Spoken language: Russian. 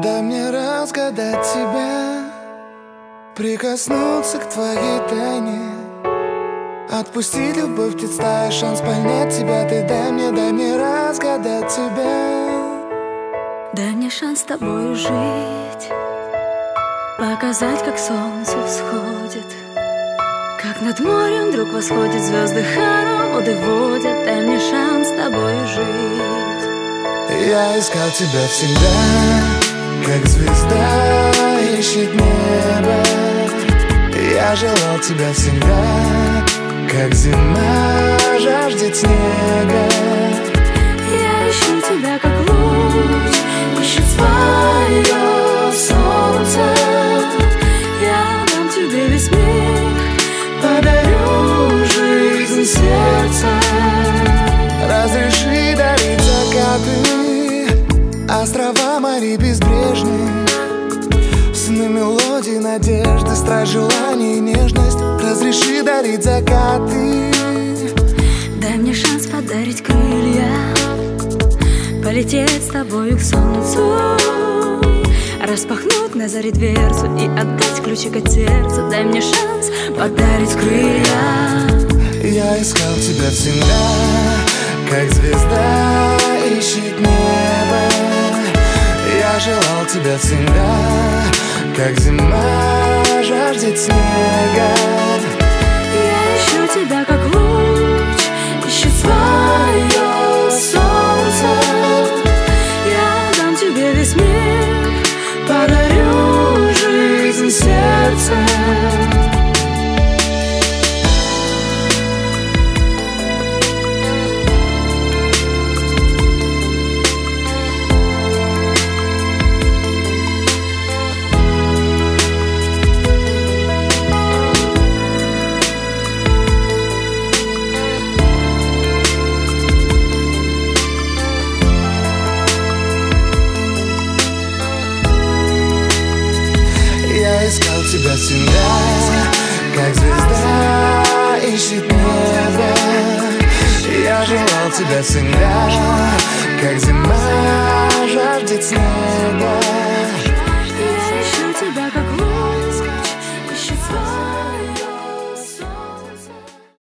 Дай мне разгадать тебя, прикоснуться к твоей тайне, отпустить любовь, птиц стая, шанс понять тебя. Ты дай мне разгадать тебя. Дай мне шанс с тобою жить, показать, как солнце всходит, как над морем вдруг восходят звезды, хороводы водят. Дай мне шанс с тобою жить. Я искал тебя всегда, как звезда ищет небо. Я желал тебя всегда, как зима жаждет снега. Я ищу тебя, как луч ищет свое солнце. Я дам тебе весь мир, подарю жизнь сердца. Разреши дарить закаты, острова морей безбрежные, сны, мелодии, надежды, страсть, желание и нежность. Разреши дарить закаты. Дай мне шанс подарить крылья, полететь с тобою к солнцу, распахнуть на заре дверцу и отдать ключик от сердца. Дай мне шанс подарить крылья. Я искал тебя всегда, как звезда ищет небо. Я желал тебя всегда, как зима жаждет снега. Я ищу тебя, как луч ищет свое солнце. Я дам тебе весь мир, подарю жизнь сердца. Я искал тебя всегда, как звезда ищет небо. Я желал тебя всегда, как зима жаждет снега.